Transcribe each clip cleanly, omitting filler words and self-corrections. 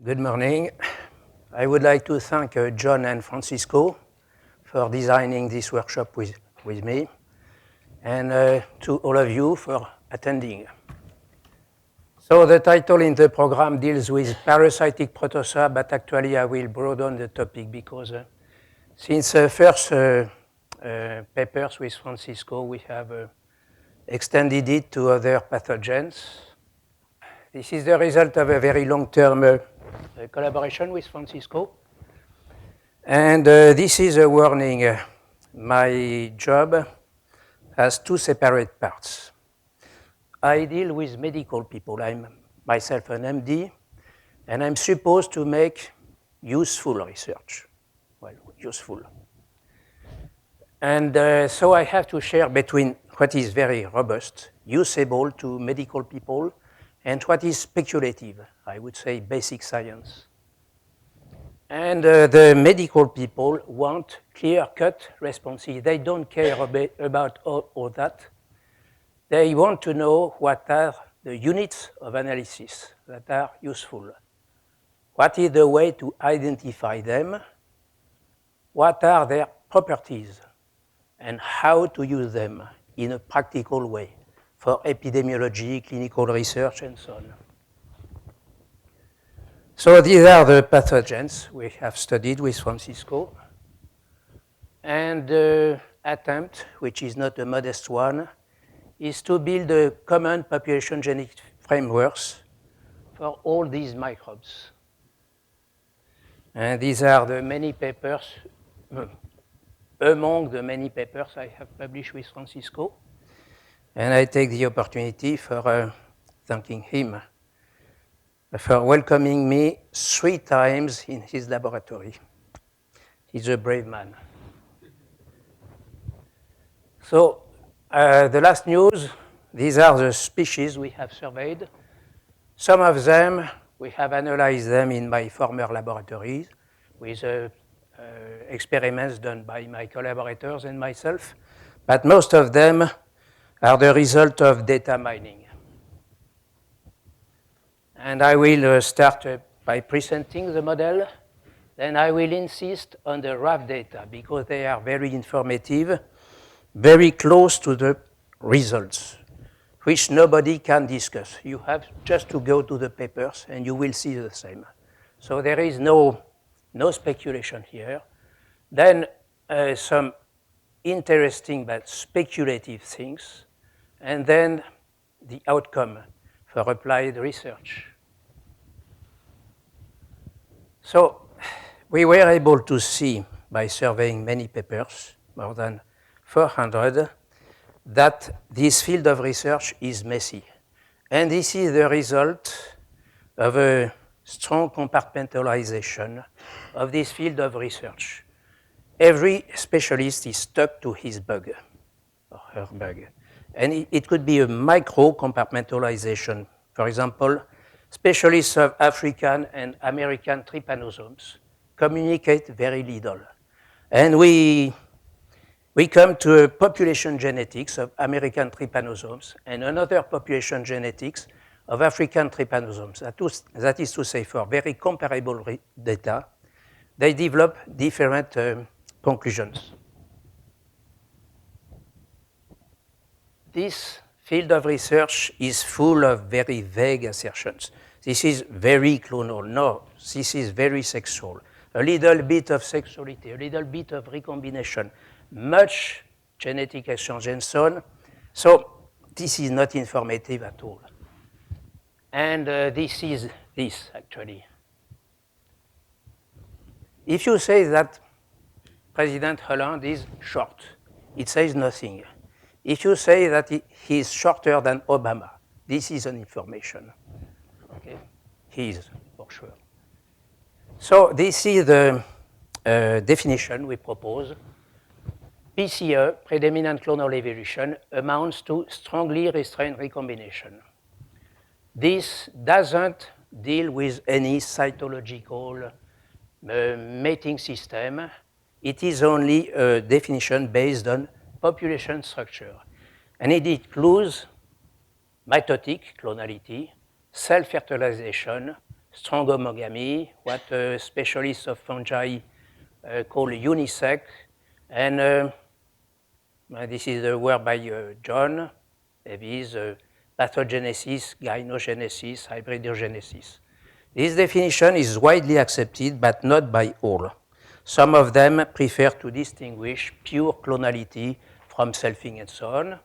Good morning. I would like to thank John and Francisco for designing this workshop with me, and to all of you for attending. So the title in the program deals with parasitic protozoa, but actually I will broaden the topic because since first papers with Francisco, we have extended it to other pathogens. This is the result of a very long-term collaboration with Francisco. And this is a warning. My job has two separate parts. I deal with medical people. I'm myself an MD, and I'm supposed to make useful research. Well, useful. And so I have to share between what is very robust, usable to medical people, and what is speculative, I would say basic science. And the medical people want clear-cut responses. They don't care about all that. They want to know what are the units of analysis that are useful. What is the way to identify them? What are their properties? And how to use them in a practical way for epidemiology, clinical research, and so on. So these are the pathogens we have studied with Francisco. And the attempt, which is not a modest one, is to build a common population genetic frameworks for all these microbes. And these are the many papers, among the many papers I have published with Francisco. And I take the opportunity for thanking him for welcoming me 3 times in his laboratory. He's a brave man. So the last news, these are the species we have surveyed. Some of them, we have analyzed them in my former laboratories with experiments done by my collaborators and myself, but most of them are the result of data mining. And I will start by presenting the model. Then I will insist on the rough data because they are very informative, very close to the results, which nobody can discuss. You have just to go to the papers and you will see the same. So there is no speculation here. Then some interesting but speculative things, and then the outcome for applied research. So we were able to see by surveying many papers, more than 400, that this field of research is messy. And this is the result of a strong compartmentalization of this field of research. Every specialist is stuck to his bug, or her bug. And it could be a micro compartmentalization. For example, specialists of African and American trypanosomes communicate very little. And we come to a population genetics of American trypanosomes and another population genetics of African trypanosomes. That is to say, for very comparable data, they develop different conclusions. This field of research is full of very vague assertions. This is very clonal. No, this is very sexual. A little bit of sexuality, a little bit of recombination, much genetic exchange, and so on. So this is not informative at all. And this is this, actually. If you say that President Hollande is short, it says nothing. If you say that he is shorter than Obama, this is an information. Okay? He is, for sure. So this is the definition we propose. PCE, predominant clonal evolution, amounts to strongly restrained recombination. This doesn't deal with any cytological mating system. It is only a definition based on population structure. And it includes mitotic clonality, self-fertilization, strong homogamy, what specialists of fungi call unisec, and this is the work by John Davies, pathogenesis, gynogenesis, hybridogenesis. This definition is widely accepted, but not by all. Some of them prefer to distinguish pure clonality from selfing and so on.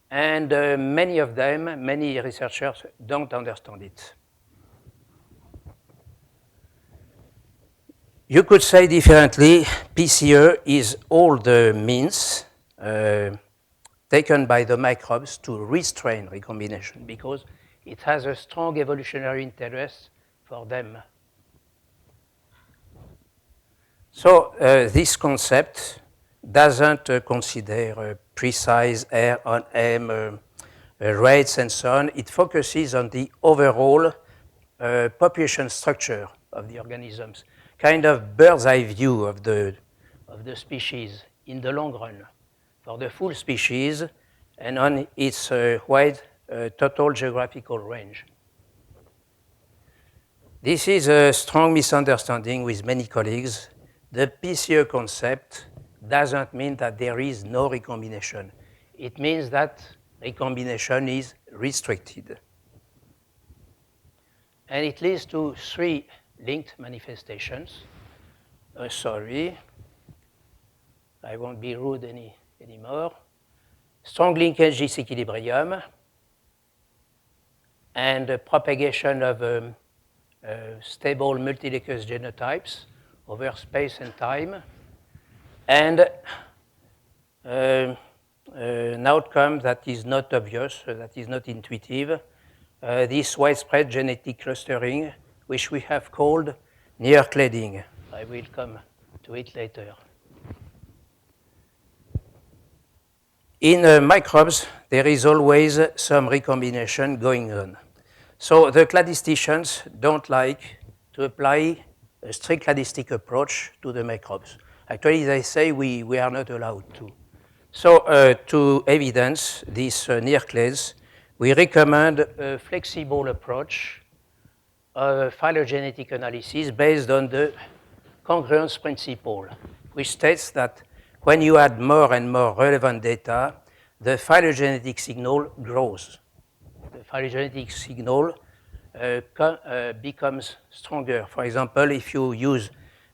And many of them, many researchers don't understand it. You could say differently, PCE is all the means taken by the microbes to restrain recombination because it has a strong evolutionary interest for them. So this concept doesn't consider precise R on M rates and so on. It focuses on the overall population structure of the organisms, kind of bird's eye view of the species in the long run for the full species and on its wide total geographical range. This is a strong misunderstanding with many colleagues. The PCE concept doesn't mean that there is no recombination. It means that recombination is restricted. And it leads to 3 linked manifestations. Sorry, I won't be rude anymore. Strong linkage disequilibrium and propagation of stable multilocus genotypes over space and time, and an outcome that is not obvious, that is not intuitive, this widespread genetic clustering, which we have called near cladding. I will come to it later. In microbes, there is always some recombination going on. So the cladisticians don't like to apply a strict cladistic approach to the microbes. Actually, they say we are not allowed to. So to evidence these near clades, we recommend a flexible approach of phylogenetic analysis based on the congruence principle, which states that when you add more and more relevant data, the phylogenetic signal grows. The phylogenetic signal becomes stronger. For example, if you use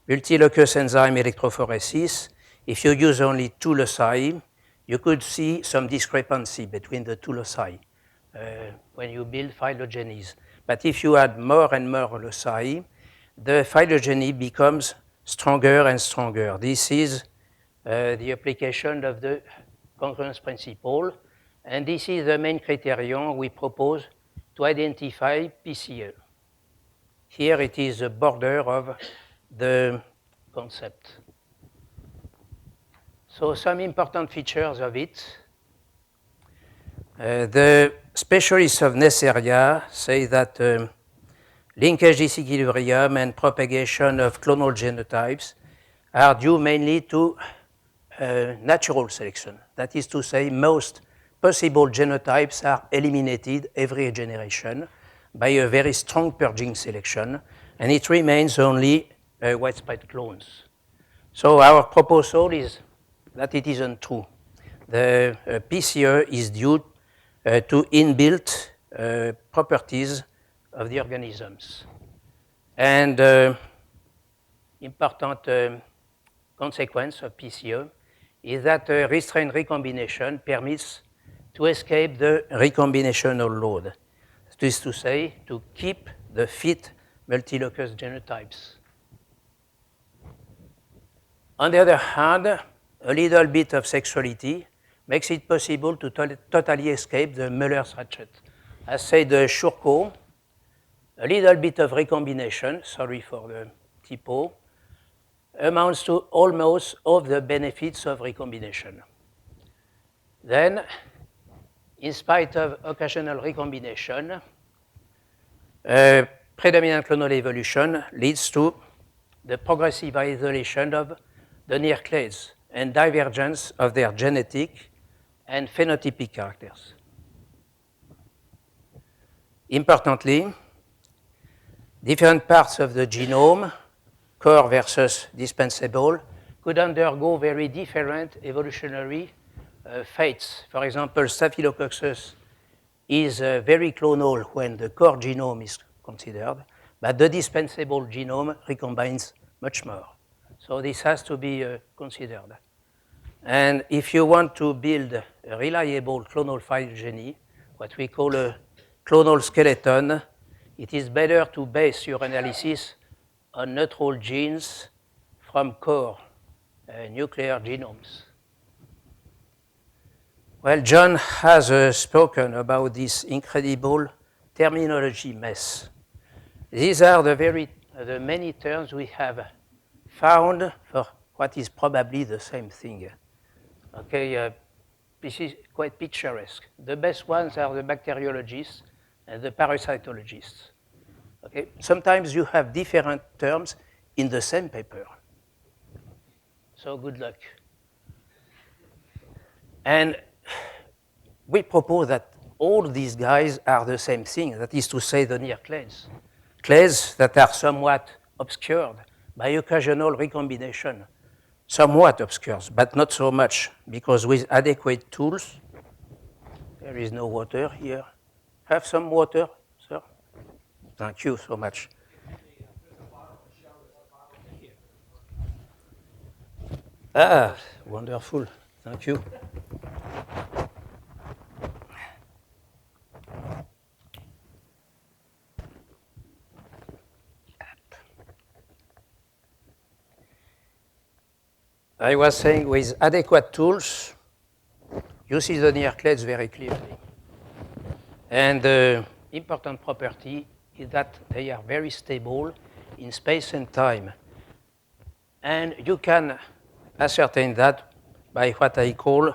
multilocus enzyme electrophoresis, if you use only 2 loci, you could see some discrepancy between the 2 loci when you build phylogenies. But if you add more and more loci, the phylogeny becomes stronger and stronger. This is the application of the congruence principle, and this is the main criterion we propose to identify PCE. Here it is the border of the concept. So some important features of it. The specialists of Neisseria say that linkage disequilibrium and propagation of clonal genotypes are due mainly to natural selection. That is to say, most possible genotypes are eliminated every generation by a very strong purging selection, and it remains only widespread clones. So our proposal is that it isn't true. The PCE is due to inbuilt properties of the organisms. And important consequence of PCE is that restrained recombination permits to escape the recombinational load. That is to say, to keep the fit multilocus genotypes. On the other hand, a little bit of sexuality makes it possible to totally escape the Muller's ratchet. As said Shurko, a little bit of recombination, sorry for the typo, amounts to almost all the benefits of recombination. Then, in spite of occasional recombination, predominant clonal evolution leads to the progressive isolation of the near clades and divergence of their genetic and phenotypic characters. Importantly, different parts of the genome, core versus dispensable, could undergo very different evolutionary fates. For example, Staphylococcus is very clonal when the core genome is considered, but the dispensable genome recombines much more. So this has to be considered. And if you want to build a reliable clonal phylogeny, what we call a clonal skeleton, it is better to base your analysis on neutral genes from core nuclear genomes. Well, John has spoken about this incredible terminology mess. These are the many terms we have found for what is probably the same thing. Okay, this is quite picturesque. The best ones are the bacteriologists and the parasitologists. Okay, sometimes you have different terms in the same paper. So good luck. And we propose that all these guys are the same thing, that is to say the near clades. Clades that are somewhat obscured by occasional recombination. Somewhat obscured, but not so much, because with adequate tools, there is no water here. Have some water, sir? Thank you so much. Ah, wonderful. Thank you. I was saying with adequate tools, you see the near clades very clearly. And the important property is that they are very stable in space and time. And you can ascertain that by what I call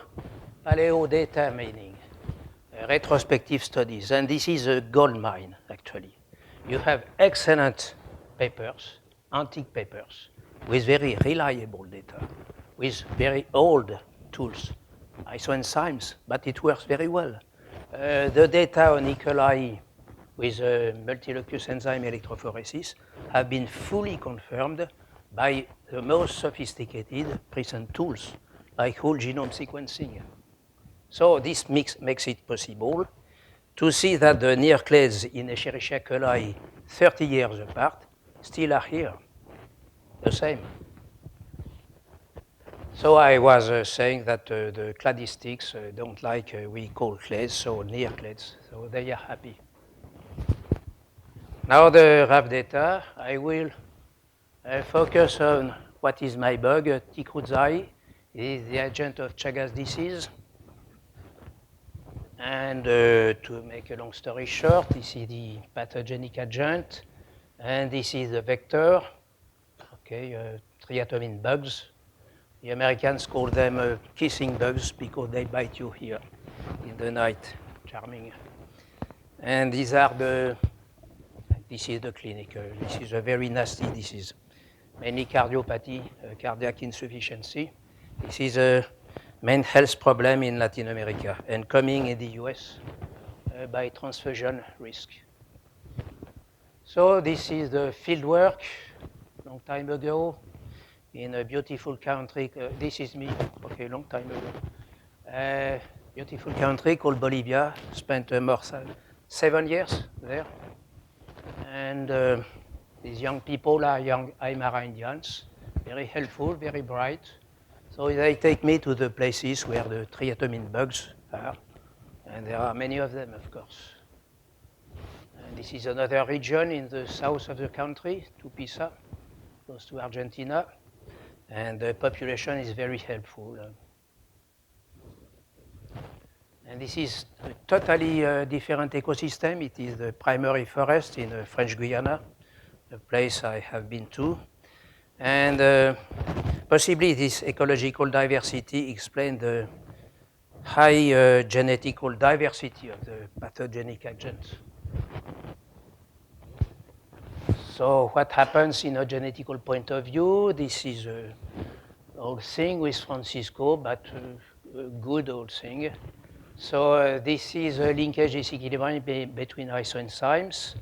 paleo-data mining, retrospective studies. And this is a gold mine, actually. You have excellent papers, antique papers, with very reliable data, with very old tools, isoenzymes, but it works very well. The data on E. coli with multilocus enzyme electrophoresis have been fully confirmed by the most sophisticated present tools, like whole genome sequencing. So this makes it possible to see that the near clades in Escherichia coli 30 years apart still are here, the same. So I was saying that the cladistics don't like we call clades, so near clades, so they are happy. Now the RAF data, I will focus on what is my bug, T. cruzi. It is the agent of Chagas disease. And to make a long story short, this is the pathogenic agent, and this is the vector, okay, triatomine bugs. The Americans call them kissing bugs because they bite you here in the night. Charming. And these are this is the clinic. This is a very nasty disease. Mainly cardiopathy, cardiac insufficiency. This is a main health problem in Latin America and coming in the US by transfusion risk. So this is the field work long time ago in a beautiful country. This is me, okay, long time ago. Beautiful country called Bolivia. Spent more 7 years there. And these young people are young Aymara Indians, very helpful, very bright. So they take me to the places where the triatomine bugs are. And there are many of them, of course. And this is another region in the south of the country, Tupiza, close to Argentina. And the population is very helpful. And this is a totally different ecosystem. It is the primary forest in French Guiana, a place I have been to. And possibly this ecological diversity explains the high genetical diversity of the pathogenic agents. So what happens in a genetical point of view? This is an old thing with Francisco, but a good old thing. So this is a linkage disequilibrium between isoenzymes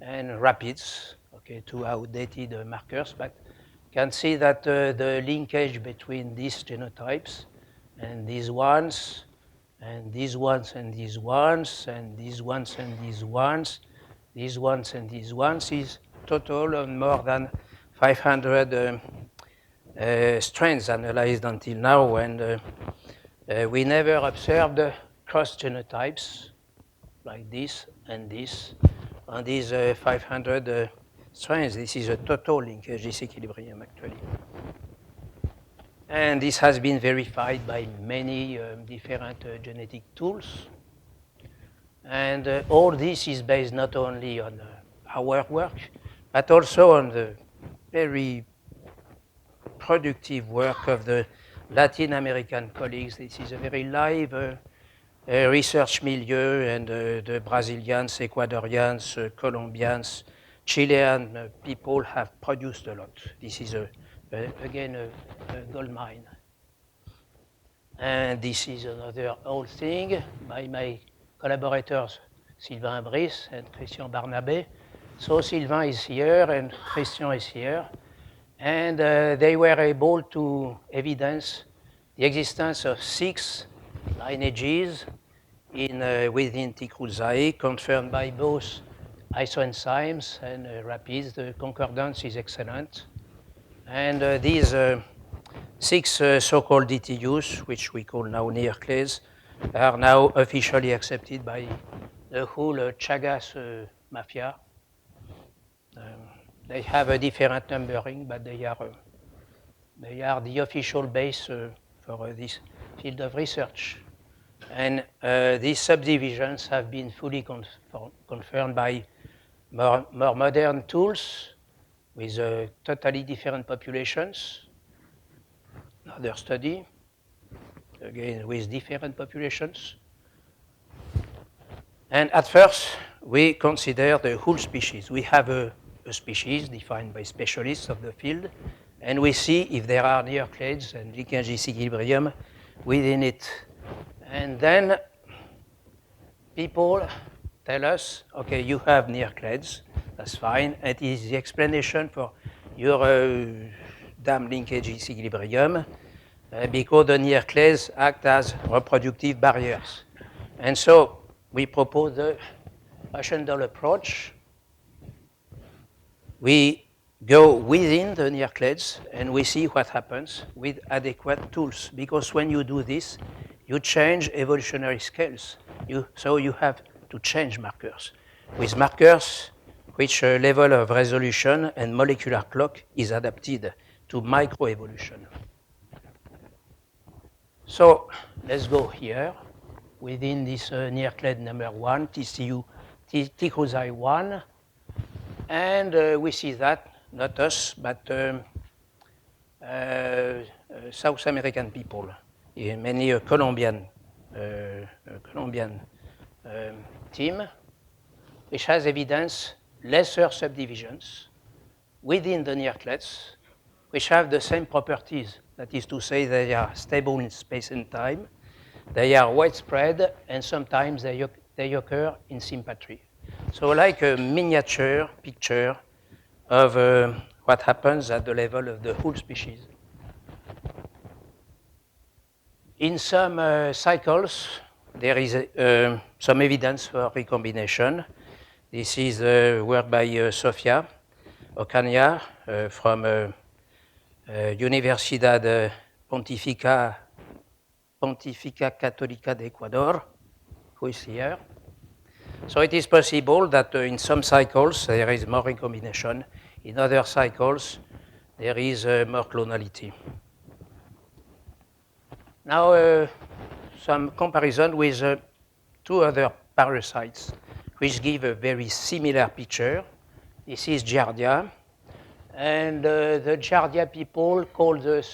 and rapids. okay, two outdated markers, but you can see that the linkage between these genotypes and these ones, and these ones and these ones, and these ones and these ones, these ones and these ones is total of more than 500 strains analyzed until now, and we never observed cross genotypes like this and this on these 500 strains. This is a total linkage disequilibrium, actually. And this has been verified by many different genetic tools. And all this is based not only on our work, but also on the very productive work of the Latin American colleagues. This is a very live research milieu, and the Brazilians, Ecuadorians, Colombians, Chilean people have produced a lot. This is, again, a gold mine. And this is another old thing by my collaborators, Sylvain Brice and Christian Barnabé. So Sylvain is here and Christian is here. And they were able to evidence the existence of 6 lineages within T. cruzi, confirmed by both isoenzymes and rapids. The concordance is excellent. And these 6 so-called DTUs, which we call now NIRClades, are now officially accepted by the whole Chagas mafia. They have a different numbering, but they are the official base for this field of research. And these subdivisions have been fully confirmed by more modern tools with totally different populations. Another study, again with different populations. And at first, we consider the whole species. We have a species defined by specialists of the field, and we see if there are NIRClades and linkage disequilibrium within it. And then people tell us, okay, you have NIRClades, that's fine. It is the explanation for your damn linkage disequilibrium because the NIRClades act as reproductive barriers. And so we propose the Aschendahl approach. We go within the NIRClades and we see what happens with adequate tools. Because when you do this, you change evolutionary scales. So you have to change markers. With markers, which level of resolution and molecular clock is adapted to microevolution. So let's go here within this NIRClade number 1, T. cruzi 1. And we see that, not us, but South American people, many a Colombian team, which has evidence lesser subdivisions within the NIRClades, which have the same properties. That is to say, they are stable in space and time, they are widespread, and sometimes they occur in sympatry. So like a miniature picture of what happens at the level of the whole species. In some cycles, there is some evidence for recombination. This is work by Sofia Ocaña from Universidad Pontificia Católica de Ecuador, who is here. So it is possible that in some cycles there is more recombination. In other cycles, there is more clonality. Now, some comparison with 2 other parasites, which give a very similar picture. This is Giardia. And the Giardia people call the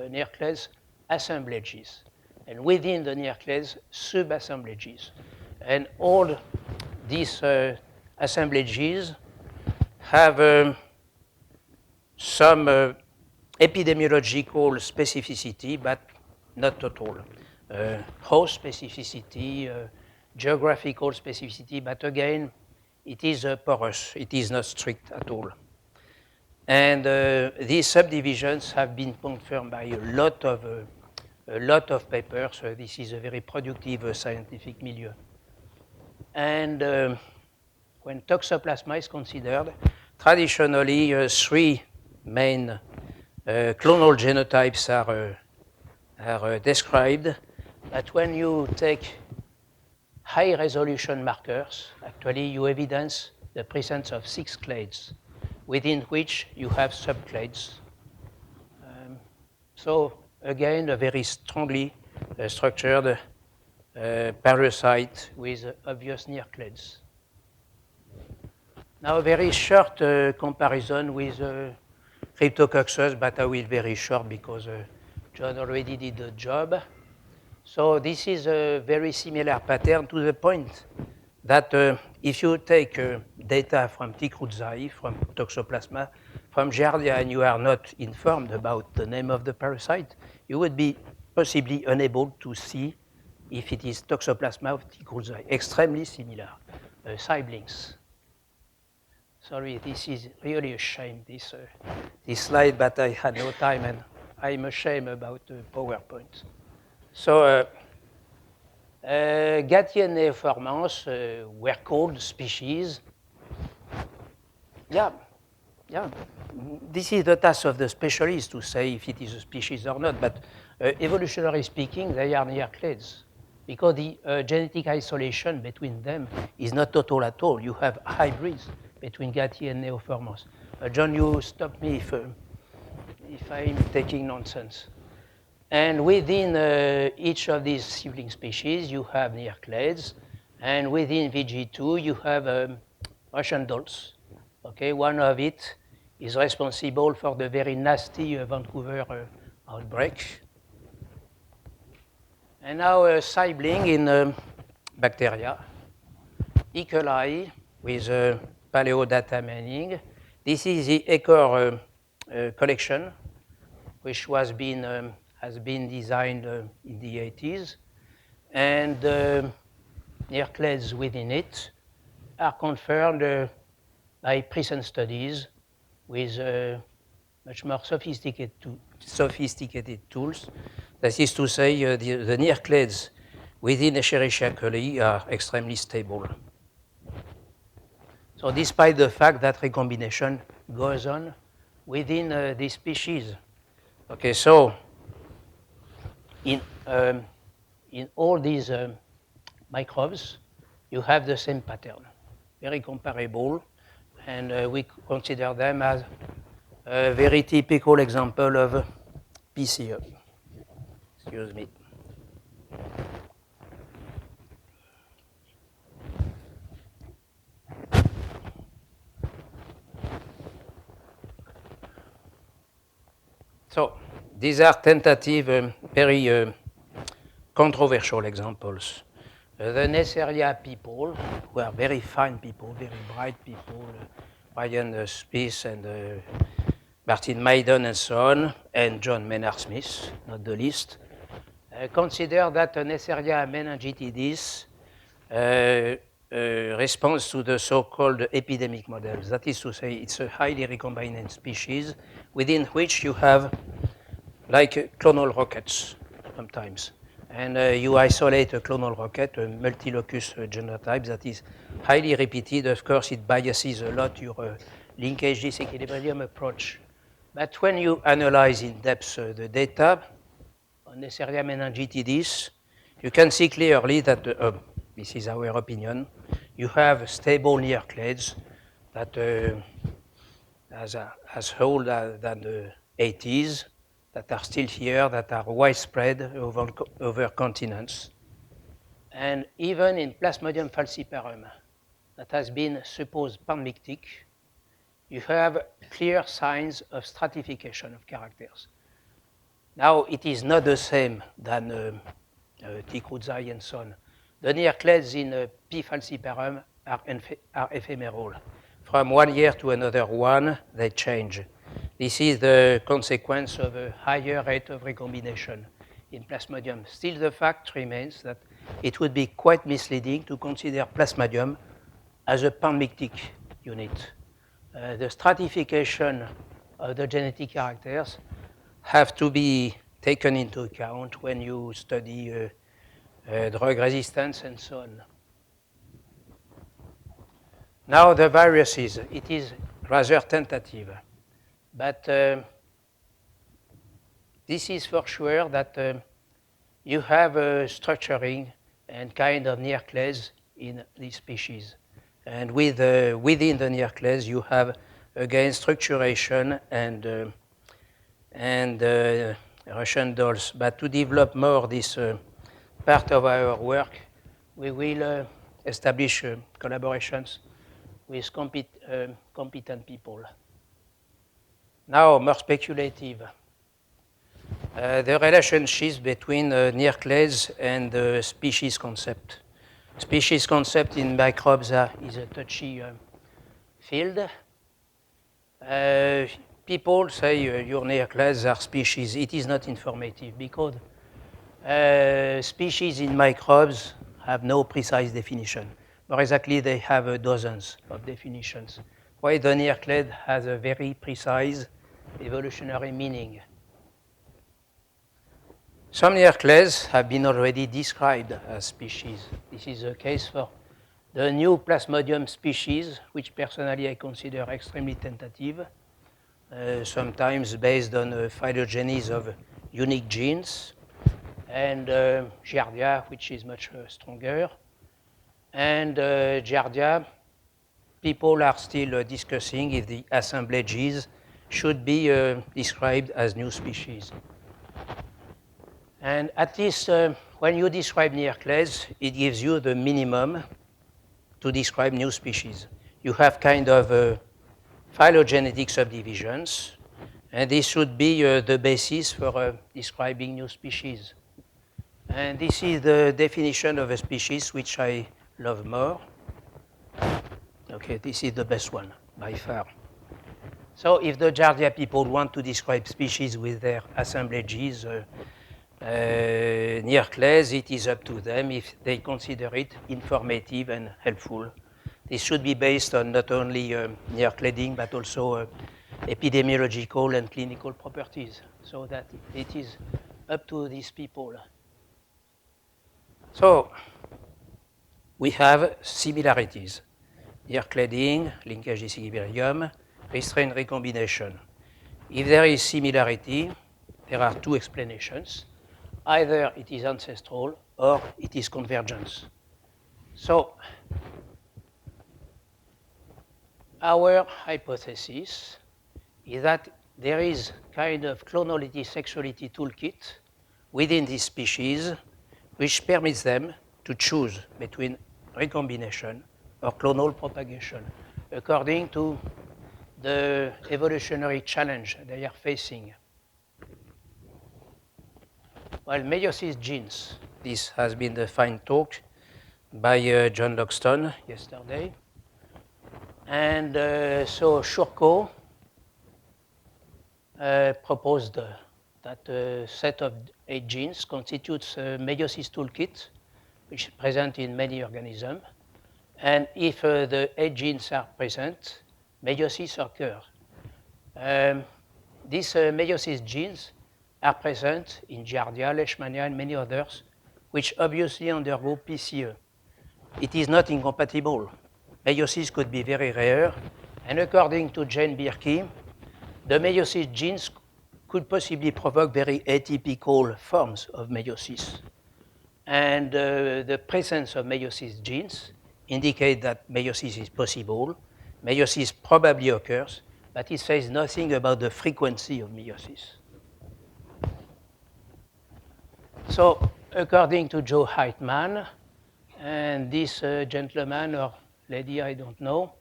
NIRClades assemblages. And within the NIRClades, subassemblages. And all these assemblages have some epidemiological specificity, but not total. Host specificity, geographical specificity, but again, it is porous. It is not strict at all. And these subdivisions have been confirmed by a lot of papers. This is a very productive scientific milieu. And when Toxoplasma is considered, traditionally three main clonal genotypes are described. But when you take high resolution markers, actually you evidence the presence of 6 clades, within which you have subclades. So again, a very strongly structured parasite with obvious near clades. Now a very short comparison with Cryptococcus, but I will very short because John already did the job. So this is a very similar pattern to the point that if you take data from T. cruzi, from Toxoplasma, from Giardia, and you are not informed about the name of the parasite, you would be possibly unable to see if it is Toxoplasma of T. cruzi. Extremely similar, siblings. Sorry, this is really a shame, this slide, but I had no time, and I'm ashamed about PowerPoint. So, Gattier neoformans were called species. Yeah. This is the task of the specialist to say if it is a species or not, but evolutionary speaking, they are near clades, because the genetic isolation between them is not total at all. You have hybrids between Gattier and neoformans. John, you stop me if I'm taking nonsense. And within each of these sibling species, you have near clades, and within VG2, you have Russian dolls. Okay, one of it is responsible for the very nasty Vancouver outbreak. And now a sibling in bacteria, E. coli with paleodata mining. This is the Ecor collection, which has been designed in the 80s. And near clades within it are confirmed by present studies with much more sophisticated tools. That is to say, the near clades within Escherichia coli are extremely stable. So despite the fact that recombination goes on within this species. Okay, so in all these microbes, you have the same pattern, very comparable, and we consider them as a very typical example of PCE. Excuse me. So these are tentative, very controversial examples. The Neisseria people, who are very fine people, very bright people, Brian Smith and Martin Maiden and so on, and John Maynard Smith, not the least, consider that Neisseria meningitidis responds to the so-called epidemic models. That is to say, it's a highly recombinant species within which you have like clonal rockets sometimes. And you isolate a clonal rocket, a multilocus genotype that is highly repeated. Of course, it biases a lot your linkage disequilibrium approach. But when you analyze in depth the data on Neisseria meningitidis, you can see clearly that, this is our opinion, you have stable near clades that as old than the 80s, that are still here, that are widespread over continents. And even in Plasmodium falciparum, that has been supposed panmictic, you have clear signs of stratification of characters. Now, it is not the same than T. cruzi and so on. The near clades in P. falciparum are ephemeral. From 1 year to another one, they change. This is the consequence of a higher rate of recombination in Plasmodium. Still, the fact remains that it would be quite misleading to consider Plasmodium as a panmictic unit. The stratification of the genetic characters have to be taken into account when you study drug resistance and so on. Now the viruses, it is rather tentative, but this is for sure that you have a structuring and kind of near-clades in these species. And within the near-clades, you have, again, structuration and Russian dolls. But to develop more this part of our work, we will establish collaborations with competent people. Now, more speculative. The relationships between near-clades and the species concept. Species concept in microbes is a touchy field. People say your near-clades are species. It is not informative because species in microbes have no precise definition. More exactly, they have dozens of definitions. While the near-clade has a very precise evolutionary meaning. Some near-clades have been already described as species. This is the case for the new Plasmodium species, which personally I consider extremely tentative, sometimes based on phylogenies of unique genes, and Giardia, which is much stronger. And Giardia, people are still discussing if the assemblages should be described as new species. And at least when you describe near-clades, it gives you the minimum to describe new species. You have kind of phylogenetic subdivisions, and this should be the basis for describing new species. And this is the definition of a species which I love more. Okay, this is the best one by far. So if the Giardia people want to describe species with their assemblages, near-clades, it is up to them if they consider it informative and helpful. This should be based on not only near-cladding, but also epidemiological and clinical properties, so that it is up to these people. So we have similarities. Near-cladding, linkage disequilibrium, restraint recombination. If there is similarity, there are two explanations. Either it is ancestral or it is convergence. So our hypothesis is that there is kind of clonality sexuality toolkit within this species which permits them to choose between recombination or clonal propagation according to the evolutionary challenge they are facing. Well, meiosis genes, this has been the fine talk by John Loxton yesterday. And so Shurko proposed that a set of 8 genes constitutes a meiosis toolkit, which is present in many organisms. And if the 8 genes are present, meiosis occurs. These meiosis genes are present in Giardia, Leishmania, and many others, which obviously undergo PCE. It is not incompatible. Meiosis could be very rare, and according to Jane Birkey, the meiosis genes could possibly provoke very atypical forms of meiosis. And the presence of meiosis genes indicate that meiosis is possible. Meiosis probably occurs, but it says nothing about the frequency of meiosis. So, according to Joe Heitman, and this gentleman or lady, I don't know,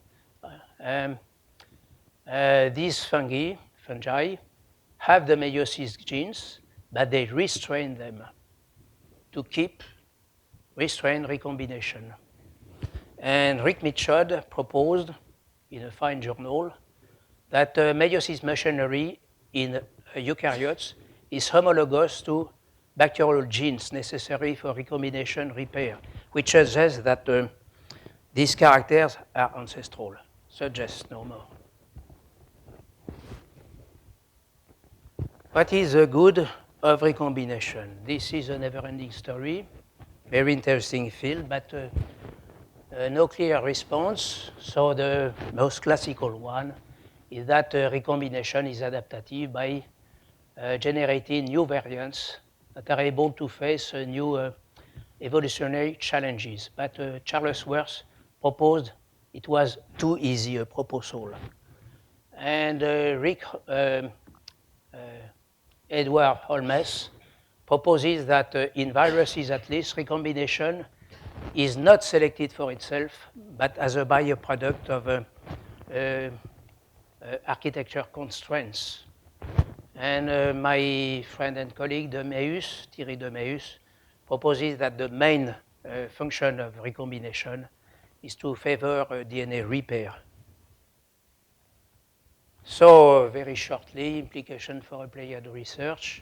these fungi have the meiosis genes, but they restrain them to keep restrained recombination. And Rick Mitchell proposed in a fine journal that meiosis machinery in eukaryotes is homologous to bacterial genes necessary for recombination repair, which suggests that these characters are ancestral, suggests no more. What is the good of recombination? This is a never-ending story, very interesting field, but no clear response. So the most classical one is that recombination is adaptative by generating new variants that are able to face new evolutionary challenges. But Charles Worth proposed it was too easy a proposal. And Edward Holmes proposes that in viruses at least, recombination is not selected for itself, but as a byproduct of architecture constraints. And my friend and colleague Thierry de Meus, proposes that the main function of recombination is to favor DNA repair. So, very shortly, implication for applied research.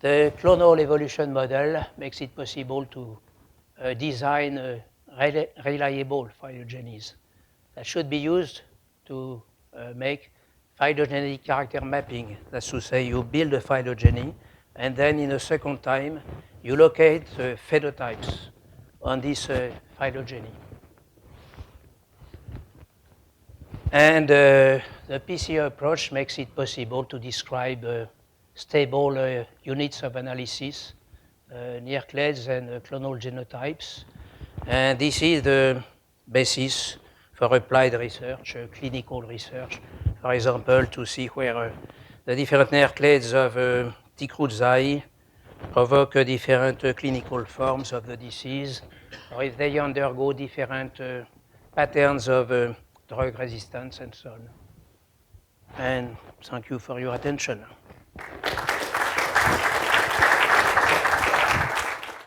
The clonal evolution model makes it possible to design reliable phylogenies that should be used to make phylogenetic character mapping. That's to say, you build a phylogeny, and then in a second time, you locate the phenotypes on this phylogeny. And the PCR approach makes it possible to describe stable units of analysis, near clades and clonal genotypes. And this is the basis for applied research, clinical research. For example, to see where the different near clades of T-Cruzi provoke different clinical forms of the disease, or if they undergo different patterns of drug resistance and so on. And thank you for your attention.